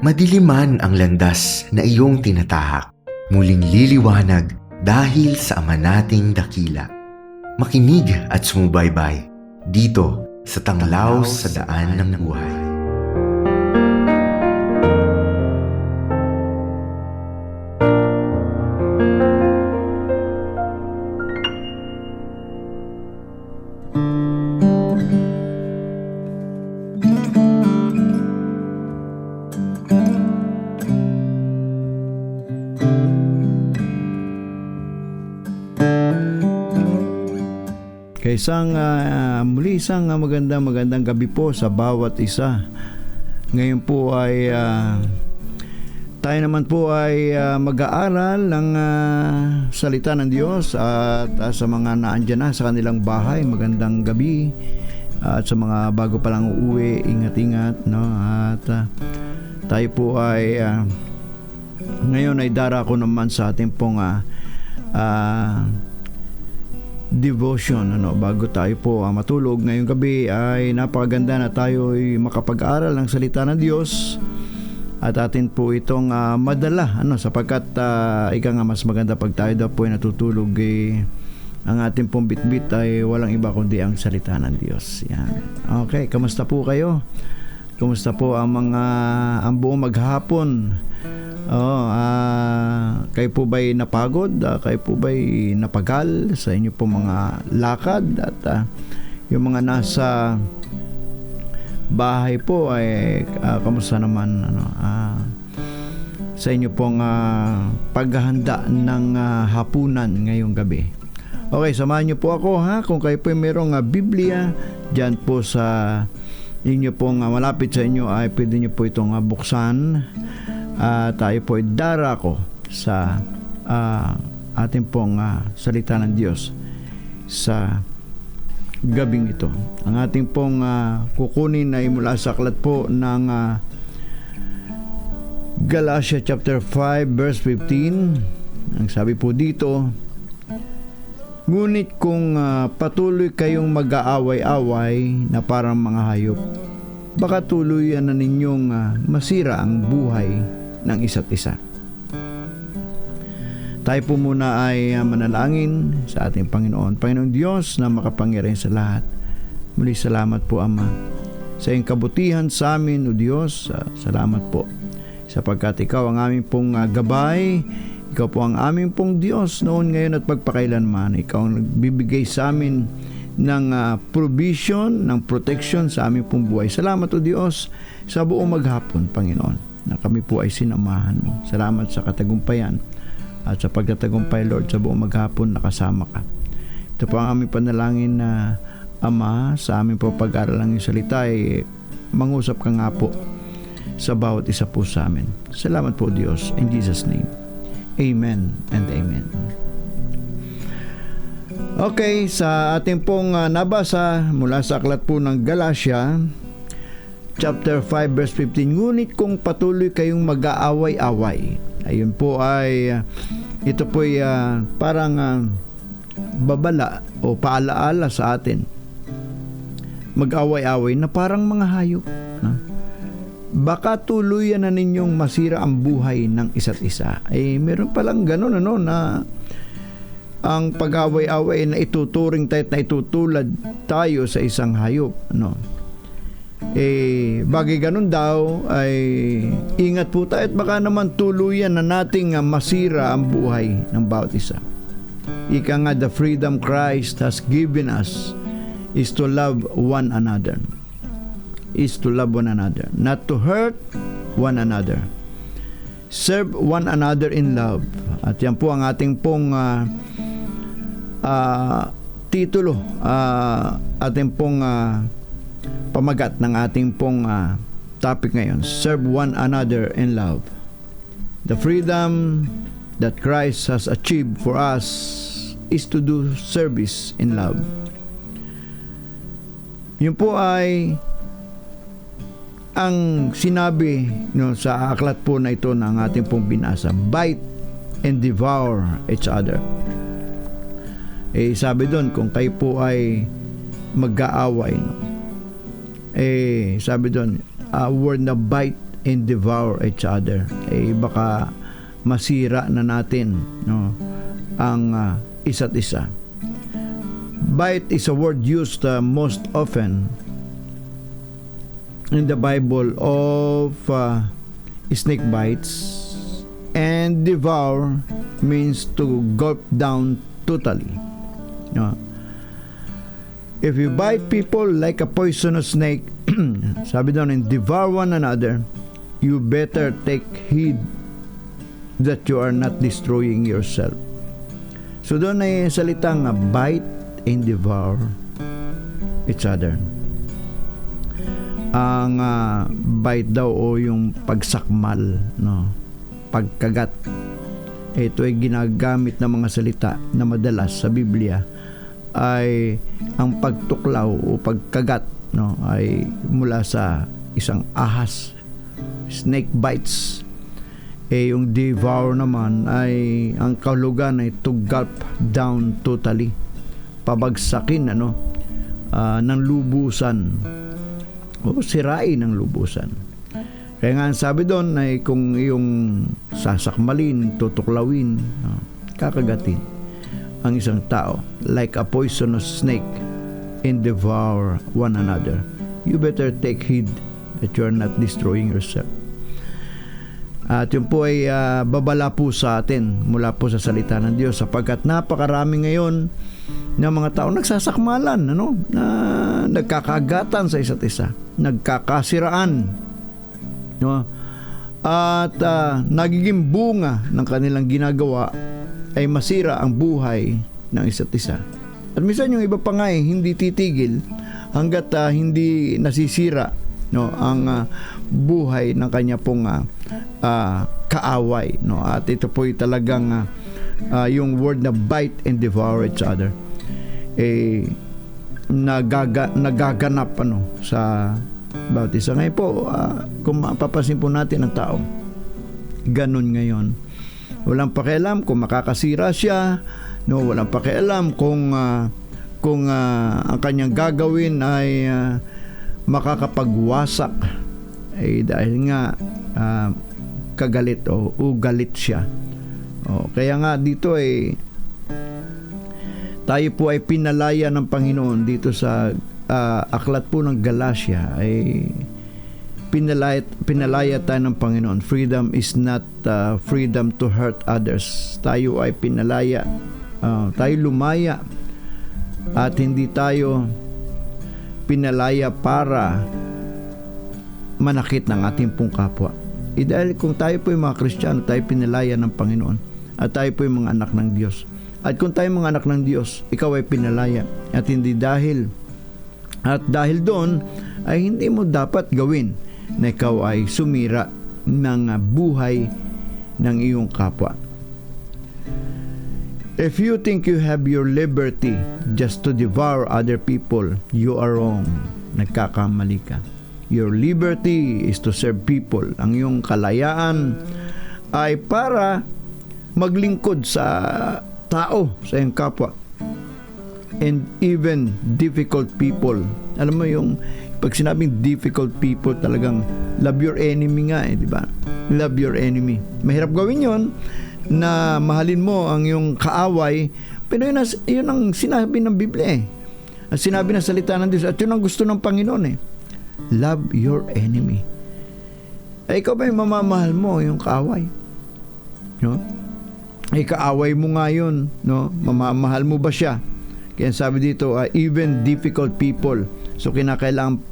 Madiliman ang landas na iyong tinatahak, muling liliwanag dahil sa Ama nating dakila. Makinig at sumubaybay dito sa Tanglaw sa Daan ng Buhay. Muli isang magandang gabi po sa bawat isa. Ngayon po ay tayo naman po ay mag-aaral ng salita ng Diyos at sa mga naandyan na sa kanilang bahay, magandang gabi. At sa mga bago pa lang uuwi, ingat-ingat, no? At tayo po ay ngayon ay darako naman sa ating pong devotion, bago tayo po matulog ngayong gabi. Ay napakaganda na tayo ay makapag-aral ng salita ng Diyos at atin po itong madala, sapagkat ika nga mas maganda pag tayo daw po ay natutulog, ang ating pong bitbit ay walang iba kundi ang salita ng Diyos. Yan. Okay, kamusta po kayo? Kamusta po ang buong maghapon? Kayo po ba'y napagod? Kayo po ba'y napagal sa inyo po mga lakad? At yung mga nasa bahay po ay kamusta naman sa inyo pong paghahanda ng hapunan ngayong gabi? Okay, samahan niyo po ako kung kayo po mayroong Biblia dyan po sa inyo pong malapit sa inyo, ay pwede niyo po itong buksan. Tayo po ay darako sa ating pong salita ng Diyos sa gabing ito. Ang ating pong kukunin ay mula sa aklat po ng Galatia chapter 5 verse 15. Ang sabi po dito, ngunit kung patuloy kayong mag-aaway-away na parang mga hayop, baka tuluyan na ninyong masira ang buhay ng isa't isa. Tayo po muna ay manalangin sa ating Panginoon. Panginoong Diyos na makapangyarihan sa lahat, muli salamat po, Ama, sa iyong kabutihan sa amin, O Diyos. Salamat po sapagkat Ikaw ang aming pong gabay. Ikaw po ang aming pong Diyos noon, ngayon at pagpakailanman. Ikaw ang nagbibigay sa amin ng provision, ng protection sa aming pong buhay. Salamat, O Diyos, sa buong maghapon, Panginoon, na kami po ay sinamahan mo. Salamat sa katagumpayan at sa pagtatagumpay, Lord, sa buong maghapon nakasama ka. Ito po ang aming panalangin na Ama, sa aming po pag-aaral ng iyong salita ay mangusap ka nga po sa bawat isa po sa amin. Salamat po, Diyos, in Jesus' name. Amen and amen. Okay, sa ating pong nabasa mula sa aklat po ng Galatia chapter 5 verse 15, ngunit kung patuloy kayong mag-aaway-away, ayun po ay ito po ay parang babala o paalaala sa atin. Mag-away-away na parang mga hayop, baka tuluyan na ninyong masira ang buhay ng isa't isa. Meron palang ganun na ang pag-away-away na ituturing tayo, na itutulad tayo sa isang hayop, bagay ganun daw ay ingat po tayo at baka naman tuluyan na nating masira ang buhay ng bawat isa. Ika nga, the freedom Christ has given us is to love one another. Is to love one another, not to hurt one another. Serve one another in love. At yan po ang ating pong titulo, ating pong pamagat ng ating pong topic ngayon. Serve one another in love. The freedom that Christ has achieved for us is to do service in love. Yun po ay ang sinabi sa aklat po na ito ng ating pong binasa. Bite and devour each other. Sabi doon, kung kayo po ay mag-aaway, sabi doon, word na bite and devour each other. Baka masira na natin, no, ang isa't isa. Bite is a word used most often in the Bible of snake bites, and devour means to gulp down totally. No? If you bite people like a poisonous snake, sabi doon, and devour one another, you better take heed that you are not destroying yourself. So doon ay salitang bite and devour each other. Ang bite daw o yung pagsakmal, no, pagkagat, ito ay ginagamit ng mga salita na madalas sa Biblia ay ang pagtuklaw o pagkagat, no, ay mula sa isang ahas, snake bites. Yung devour naman ay ang kahulugan ay to gulp down totally, pabagsakin ng lubusan o sirain ng lubusan. Kaya nga ang sabi doon ay kung yung sasakmalin, tutuklawin, kakagatin ang isang tao like a poisonous snake and devour one another, you better take heed that you are not destroying yourself. At yun po ay babala po sa atin mula po sa salita ng Diyos, sapagkat napakarami ngayon ng mga tao nagsasakmalan, na nagkakagatan sa isa't isa, nagkakasiraan, no? At nagiging bunga ng kanilang ginagawa ay masira ang buhay ng isa't isa. At minsan yung iba pa nga hindi titigil hanggat hindi nasisira, no, ang buhay ng kanya pong kaaway, no. At ito po ay talagang yung word na bite and devour each other nagaganap sa bawat isa. Ngayon po, kung mapapansin po natin ang tao, ganun ngayon. Walang pakialam kung makakasira siya, no, walang pakialam kung ang kanyang gagawin ay makakapagwasak, dahil nga kagalit o ugalit siya. Kaya nga dito tayo po ay pinalaya ng Panginoon dito sa aklat po ng Galatia, ay pinalaya tayo ng Panginoon. Freedom is not freedom to hurt others. Tayo ay pinalaya, tayo lumaya, at hindi tayo pinalaya para manakit ng ating pong kapwa. Dahil kung tayo po yung mga Kristiyano, tayo pinalaya ng Panginoon, at tayo po yung mga anak ng Diyos. At kung tayo mga anak ng Diyos, ikaw ay pinalaya, at hindi dahil doon ay hindi mo dapat gawin na ikaw ay sumira ng buhay ng iyong kapwa. If you think you have your liberty just to devour other people, you are wrong. Nagkakamali ka. Your liberty is to serve people. Ang iyong kalayaan ay para maglingkod sa tao, sa iyong kapwa. And even difficult people. Alam mo yung pag sinabing difficult people, talagang love your enemy nga, di ba? Love your enemy. Mahirap gawin yon, na mahalin mo ang iyong kaaway, pero yun ang sinabi ng Biblia Ang sinabi ng salita ng Diyos, at yun ang gusto ng Panginoon Love your enemy. Ikaw ba yung mamamahal mo yung kaaway? No? Kaaway mo nga yun, no? Mamamahal mo ba siya? Kaya sabi dito, even difficult people. So kinakailangan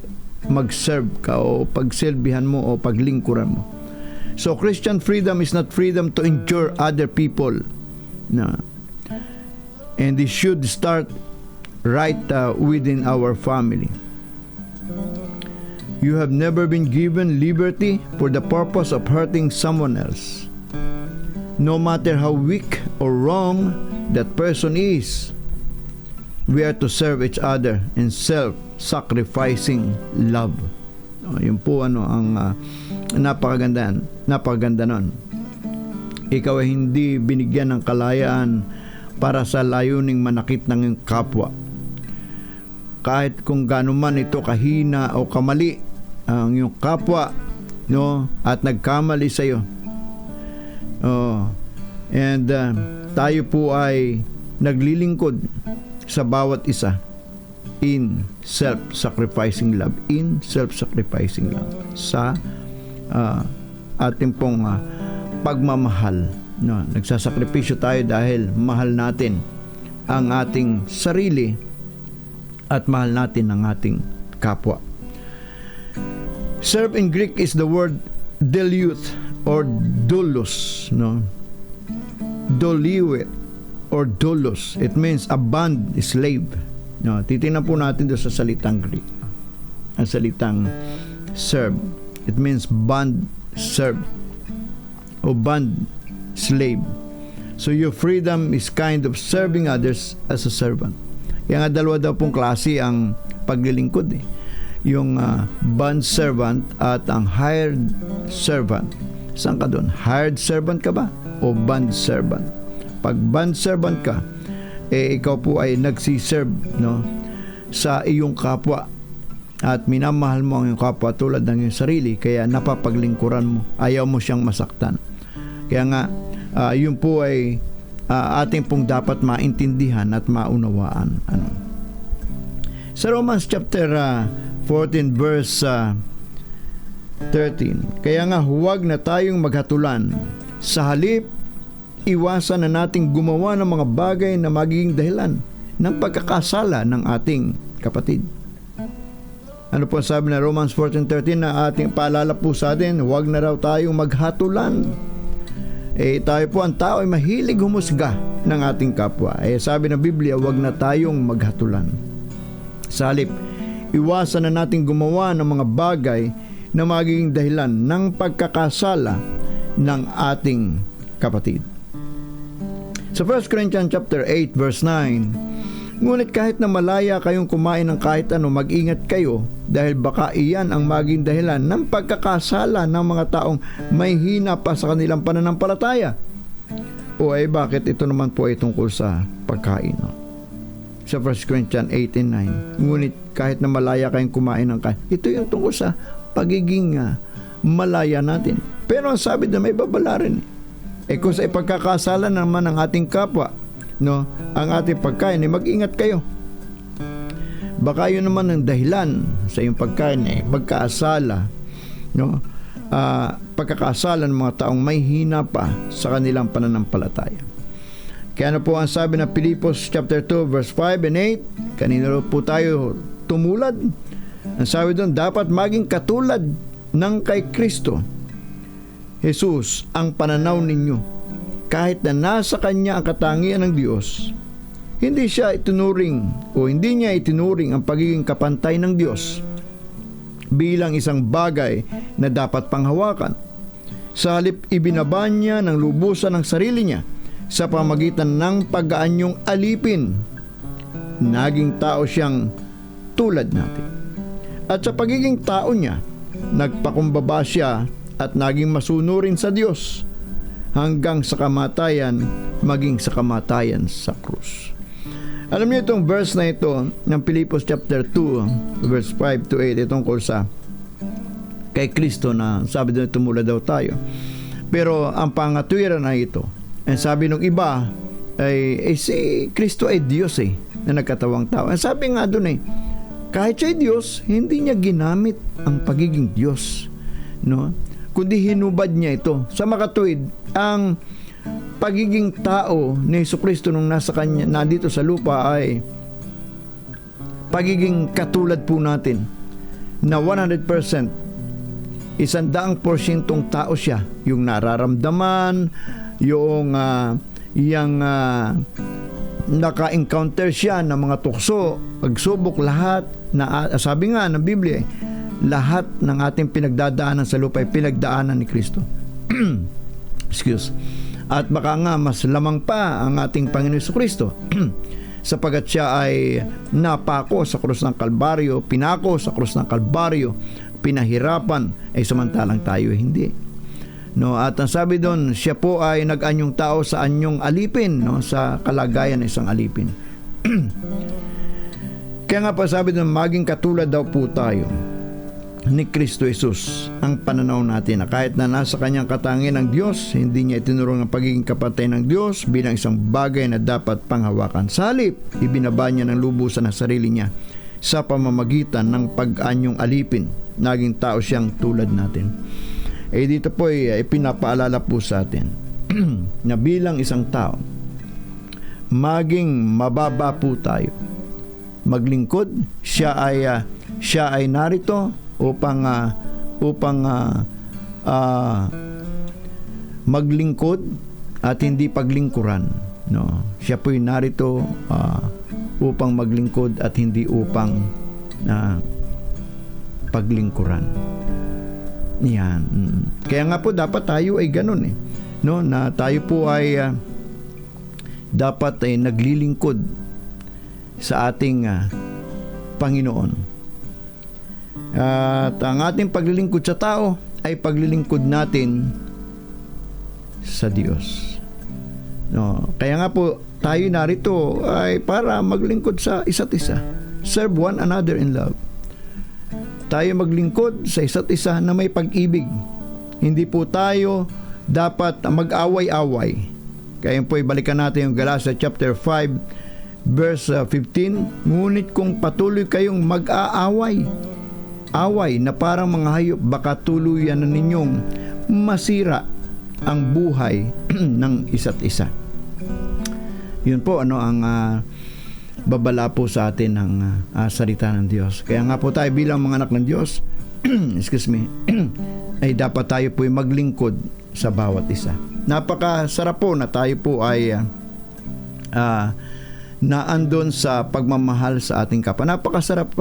mag-serve ka o pagsilbihan mo o paglingkuran mo. So Christian freedom is not freedom to endure other people. No. And this should start right within our family. You have never been given liberty for the purpose of hurting someone else. No matter how weak or wrong that person is, we are to serve each other in self-sacrificing love. Yun po ang napakaganda nun. Ikaw ay hindi binigyan ng kalayaan para sa layuning manakit ng iyong kapwa. Kahit kung gaano man ito kahina o kamali ang iyong kapwa, no, at nagkamali sa iyo. And tayo po ay naglilingkod sa bawat isa in self-sacrificing love. In self-sacrificing love. Sa ating pong pagmamahal. No, nagsasakripisyo tayo dahil mahal natin ang ating sarili at mahal natin ang ating kapwa. Serve in Greek is the word deliuth or doulos, no? Doliuet or doulos. It means a bond slave. No, titingnan po natin doon sa salitang Greek. Ang salitang serve. It means bond serve o bond slave. So your freedom is kind of serving others as a servant. Kaya nga dalawa daw pong klase ang paglilingkod eh. Yung bond servant at ang hired servant. Saan ka doon? Hired servant ka ba? O bond servant? Pag bond servant ka, ikaw po ay nagsiserve, no, sa iyong kapwa at minamahal mo ang iyong kapwa tulad ng iyong sarili, kaya napapaglingkuran mo, ayaw mo siyang masaktan. Kaya nga yun po ay ating pong dapat maintindihan at maunawaan. Sa Romans chapter 14 verse 13, kaya nga huwag na tayong maghatulan, sa halip iwasan na nating gumawa ng mga bagay na magiging dahilan ng pagkakasala ng ating kapatid. Ano po sabi na Romans 14:13 na ating paalala po sa atin, huwag na raw tayong maghatulan. Tayo po ang tao ay mahilig humusga ng ating kapwa. Sabi ng Biblia, huwag na tayong maghatulan. Sa halip, iwasan na nating gumawa ng mga bagay na magiging dahilan ng pagkakasala ng ating kapatid. Sa 1 Corinthians chapter 8 verse 9, ngunit kahit na malaya kayong kumain ng kahit ano, mag-ingat kayo dahil baka iyan ang maging dahilan ng pagkakasala ng mga taong may hina pa sa kanilang pananampalataya. Bakit ito naman po ay tungkol sa pagkain? Sa 1 Corinthians 8 and 9, ngunit kahit na malaya kayong kumain ng kahit, ito yung tungkol sa pagiging malaya natin. Pero ang sabi na may babala rin. Kung sa ipagkakasala naman ng ating kapwa, no, ang ating pagkain, mag-ingat kayo. Baka yun naman ang dahilan sa iyong pagkain, pagkakasala, no, pagkakasala ng mga taong may hina pa sa kanilang pananampalataya. Kaya ano po ang sabi ng Pilipos chapter 2 verse 5 and 8, kanina po tayo tumulad. Ang sabi doon, dapat maging katulad ng kay Kristo Jesus ang pananaw ninyo. Kahit na nasa Kanya ang katangian ng Diyos, hindi niya itinuring ang pagiging kapantay ng Diyos bilang isang bagay na dapat panghawakan. Sa halip, ibinaba niya ng lubusan ng sarili niya sa pamagitan ng pag-aanyong alipin. Naging tao siyang tulad natin. At sa pagiging tao niya, nagpakumbaba siya at naging masunurin sa Diyos hanggang sa kamatayan, maging sa kamatayan sa krus. Alam niyo itong verse na ito ng Pilipos chapter 2 verse 5 to 8, itong sa kay Kristo na sabi doon tumulad daw tayo. Pero ang pangatwiran na ito, ang sabi ng iba ay si Kristo ay Diyos na nagkatawang tao. Ang sabi nga doon kahit siya ay Diyos, hindi niya ginamit ang pagiging Diyos, no? Kundi hinubad niya ito. Sa makatuwid, ang pagiging tao ni Jesucristo nung nasa Kanya, nandito sa lupa ay pagiging katulad po natin na 100%, 100% tao siya. Yung nararamdaman, yung naka-encounter siya ng mga tukso, pagsubok, lahat na sabi nga ng Biblia, lahat ng ating pinagdadaanan sa lupa ay pinagdaanan ni Kristo. Excuse. At baka nga mas lamang pa ang ating Panginoon Jesucristo sapagat siya ay napako sa krus ng Kalbaryo, pinako sa krus ng Kalbaryo, pinahirapan, samantalang tayo hindi. No, at ang sabi doon, siya po ay nag-anyong tao sa anyong alipin, no, sa kalagayan ng isang alipin. Kaya nga pa sabi doon, maging katulad daw po tayo. ni Kristo Jesus ang pananaw natin na kahit na nasa kanyang katangian ng Diyos, hindi niya itinurong ang pagiging kapatid ng Diyos bilang isang bagay na dapat panghawakan. Sa halip, ibinaba niya ng lubusan ang sarili niya sa pamamagitan ng pag-anyong alipin. Naging tao siyang tulad natin. Dito po ipinapaalala po sa atin na bilang isang tao, maging mababa po tayo. Maglingkod, siya ay narito upang maglingkod at hindi paglingkuran, no? Siya po'y narito upang maglingkod at hindi upang paglingkuran. Yan. Kaya nga po dapat tayo ay ganun no, na tayo po ay dapat ay naglilingkod sa ating Panginoon. At ang ating paglilingkod sa tao ay paglilingkod natin sa Diyos. No, kaya nga po tayo narito ay para maglingkod sa isa't isa. Serve one another in love. Tayo maglingkod sa isa't isa na may pag-ibig. Hindi po tayo dapat mag-away-away. Kaya po balikan natin yung Galatia chapter 5 verse 15. Ngunit kung patuloy kayong mag-aaway, away na parang mga hayop, baka tuluyan na ninyong masira ang buhay ng isa't isa. Yun po ang babala po sa atin ng salita ng Diyos. Kaya nga po tayo bilang mga anak ng Diyos excuse me ay dapat tayo po maglingkod sa bawat isa. Napakasarap po na tayo po ay naandun sa pagmamahal sa ating kapwa. Napakasarap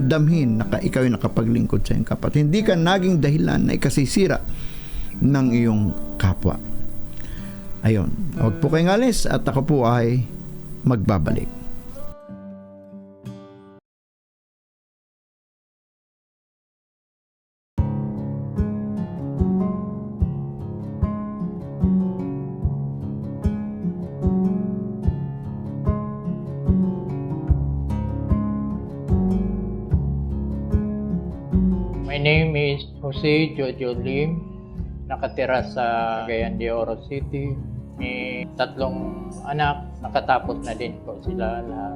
damhin na ikaw ay nakapaglingkod sa iyong kapwa. Hindi ka naging dahilan na ikasisira ng iyong kapwa. Ayun. Huwag po kayong alis at ako po ay magbabalik. My name is Jose Jojo Lim, nakatira sa Cagayan de Oro City. May 3 anak, nakatapos na din po sila lahat.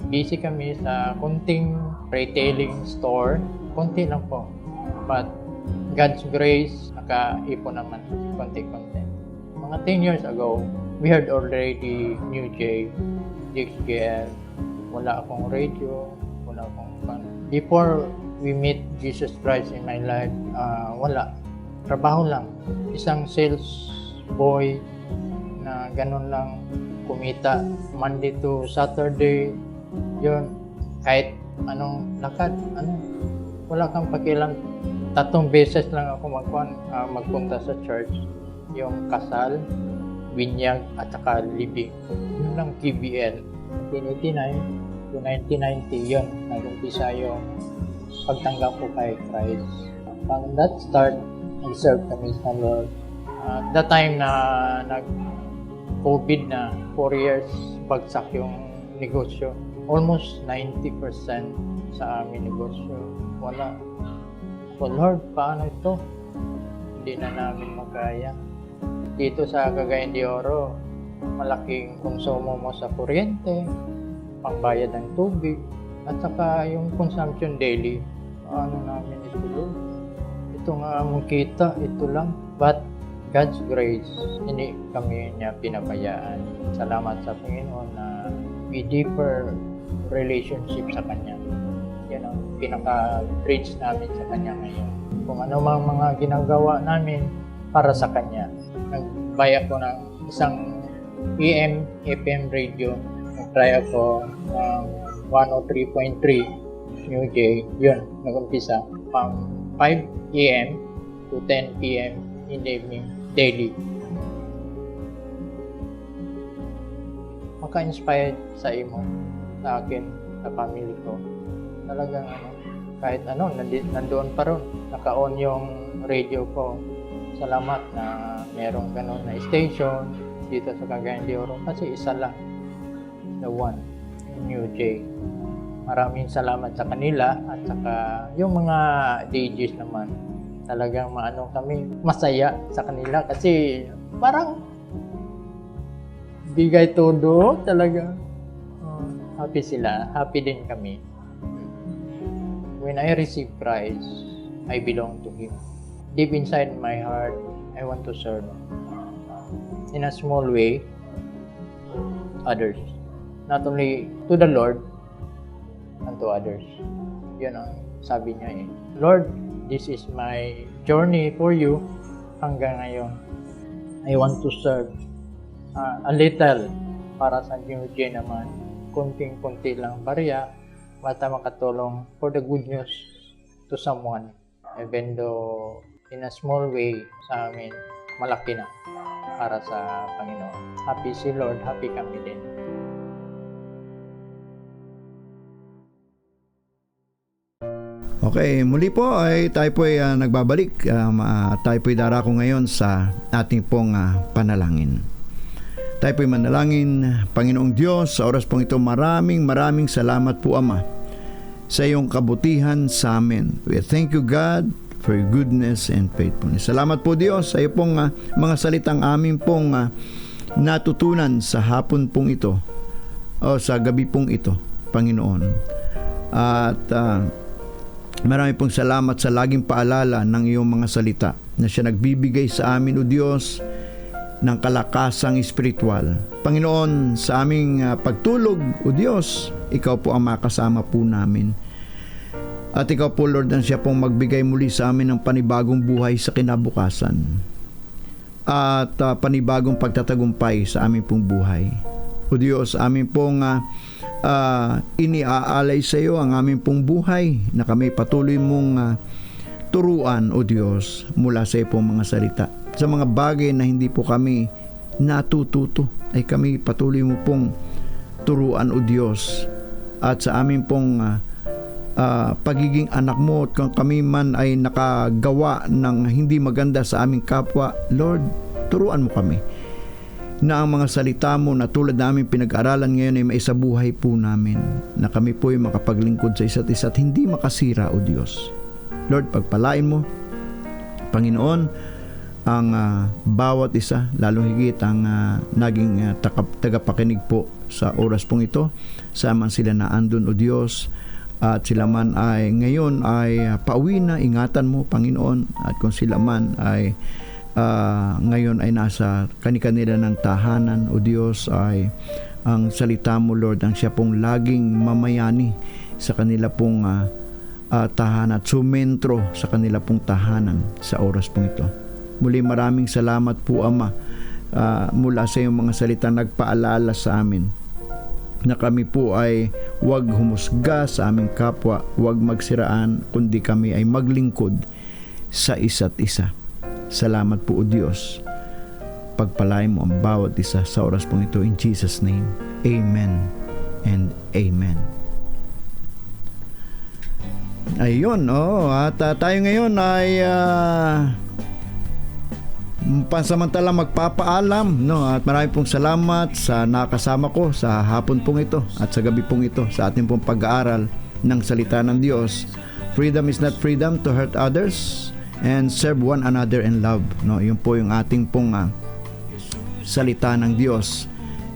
Busy kami sa kunting retailing store, kunti lang po. But God's grace, nakaipon naman konti-konti. Mga 10 years ago, we heard already New J, DXJL. Wala akong radio, wala akong fan. Before we meet Jesus Christ in my life, wala. Trabaho lang. Isang sales boy na ganun lang kumita. Monday to Saturday, yun. Kahit anong lakad, wala kang pakialam. 3 beses lang ako magpunta sa church. Yung kasal, binyag, at saka libing. Yun lang KBL. 1989 to 1990, yun. Nag-umpisa yung pagtanggap ko kay Christ. From that start, nag-serve kami sa Lord. At that time na nag-COVID na, 4 years, bagsak yung negosyo. Almost 90% sa aming negosyo. Wala. So Lord, paano ito? Hindi na namin magkaya. Dito sa Cagayan de Oro, malaking konsumo mo sa kuryente, pangbayad ng tubig, at saka yung consumption daily, ano namin ito, Lord? Ito nga ang kita, ito lang. But God's grace, hindi kami niya pinabayaan. Salamat sa Panginoon na may deeper relationship sa Kanya. Yan ang pinaka-bridge namin sa Kanya ngayon. Kung ano mang mga ginagawa namin para sa Kanya. Nag-buy ako ng isang AM, FM radio. Nag-try ako ng 103.3 New J. Yun, nag-umpisa. From 5 AM to 10 PM in the evening, daily. Maka-inspired sa imo, sa akin, sa family ko. Talagang kahit nandoon pa ron. Naka-on yung radio ko. Salamat na merong ganun na station dito sa Cagayan de Oro kasi isa lang. The one, New J. Maraming salamat sa kanila at saka yung mga DJs naman. Talagang kami masaya sa kanila kasi parang bigay todo talaga. Happy sila, happy din kami. When I receive prize, I belong to Him. Deep inside my heart, I want to serve in a small way others. Not only to the Lord, and to others. Yun ang sabi niya Lord, this is my journey for you hanggang ngayon. I want to serve a little para sa New Gen naman. Kunting-kunti lang barya basta makatulong for the good news to someone. Even though in a small way sa amin, malaki na para sa Panginoon. Happy si Lord, happy kami din. Okay, muli po ay tayo po ay nagbabalik. Tayo po ay darako ngayon sa ating pong panalangin. Tayo po ay manalangin. Panginoong Diyos, sa oras pong ito, maraming salamat po Ama sa iyong kabutihan sa amin. We thank you God for your goodness and faithfulness. Salamat po Diyos sa iyo pong mga salitang amin pong natutunan sa hapon pong ito o sa gabi pong ito, Panginoon. At marami pong salamat sa laging paalala ng iyong mga salita na siya nagbibigay sa amin, O Diyos, ng kalakasang espiritual. Panginoon, sa aming pagtulog, O Diyos, Ikaw po ang makasama po namin. At Ikaw po, Lord, ang siya pong magbigay muli sa amin ng panibagong buhay sa kinabukasan. At panibagong pagtatagumpay sa aming pong buhay. O Diyos, amin pong iniaalay sa iyo ang aming pong buhay na kami patuloy mong turuan, O Diyos, mula sa iyo pong mga salita. Sa mga bagay na hindi po kami natututo, ay kami patuloy mo pong turuan, O Diyos. At sa aming pong pagiging anak mo, at kung kami man ay nakagawa ng hindi maganda sa aming kapwa, Lord, turuan mo kami na ang mga salita mo na tulad namin pinag-aralan ngayon ay maisabuhay po namin, na kami po ay makapaglingkod sa isa't isa at hindi makasira, O Diyos. Lord, pagpalain mo, Panginoon, ang bawat isa, lalong higit ang naging tagapakinig po sa oras pong ito, saman sila na andun, O Diyos, at sila man ay ngayon ay pauwi na, ingatan mo, Panginoon, at kung sila man ay ngayon ay nasa kani-kanila ng tahanan, O Diyos, ay ang salita mo, Lord, ang siya pong laging mamayani sa kanila pong tahanan at sumentro sa kanila pong tahanan sa oras pong ito. Muli maraming salamat po Ama, mula sa iyong mga salita nagpaalala sa amin na kami po ay huwag humusga sa aming kapwa, huwag magsiraan, kundi kami ay maglingkod sa isa't isa. Salamat po, O Diyos. Pagpalain mo ang bawat isa sa oras pong ito. In Jesus' name, Amen and Amen. Ayun, at tayo ngayon ay pansamantalang magpapaalam, at marami pong salamat sa nakasama ko sa hapon pong ito at sa gabi pong ito sa ating pong pag-aaral ng salita ng Diyos. Freedom is not freedom to hurt others and serve one another in love. Yun po yung ating pong salita ng Diyos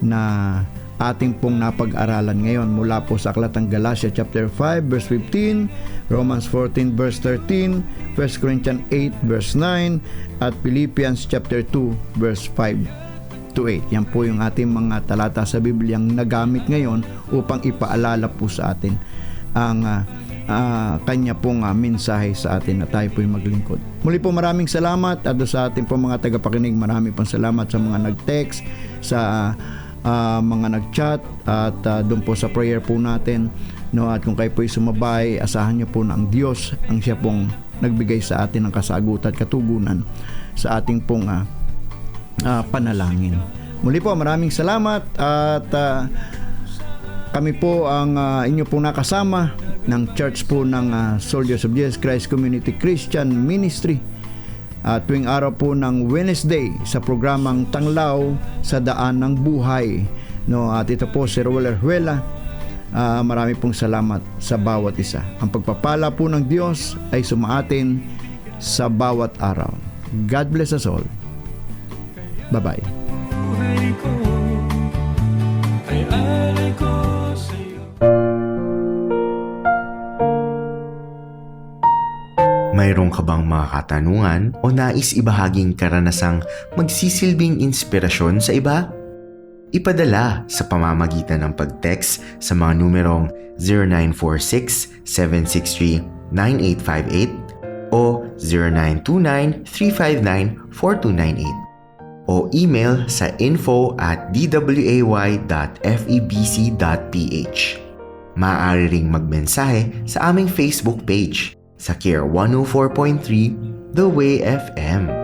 na ating pong napag-aralan ngayon mula po sa aklat ng Galatia chapter 5 verse 15, Romans 14 verse 13, 1 Corinthians 8 verse 9, at Philippians chapter 2 verse 5 to 8. Yan po yung ating mga talata sa Bibliang nagamit ngayon upang ipaalala po sa atin ang kanya pong mensahe sa atin na tayo po'y maglingkod. Muli po maraming salamat at sa ating po mga tagapakinig, marami pong salamat sa mga nag-text, sa mga nag-chat at doon po sa prayer po natin, at kung kayo po'y sumabay, asahan niyo po na ang Diyos ang siya pong nagbigay sa atin ng kasagutan at katugunan sa ating pong panalangin. Muli po maraming salamat at kami po ang inyo pong nakasama ng church po ng Soldiers of Jesus Christ Community Christian Ministry tuwing araw po ng Wednesday sa programang Tanglaw sa Daan ng Buhay. At ito po si Roel Erhuela Marami pong salamat sa bawat isa. Ang pagpapala po ng Diyos ay sumaatin sa bawat araw. God bless us all. Bye-bye. Buhay ko ay alay ko sa'yo. Mayroon ka bang mga katanungan o nais ibahaging karanasang magsisilbing inspirasyon sa iba? Ipadala sa pamamagitan ng pag-text sa mga numerong 0946-763-9858 o 0929-359-4298 o email sa info@dway.febc.ph. Maaari ring magmensahe sa aming Facebook page sa Care 104.3 The Way FM.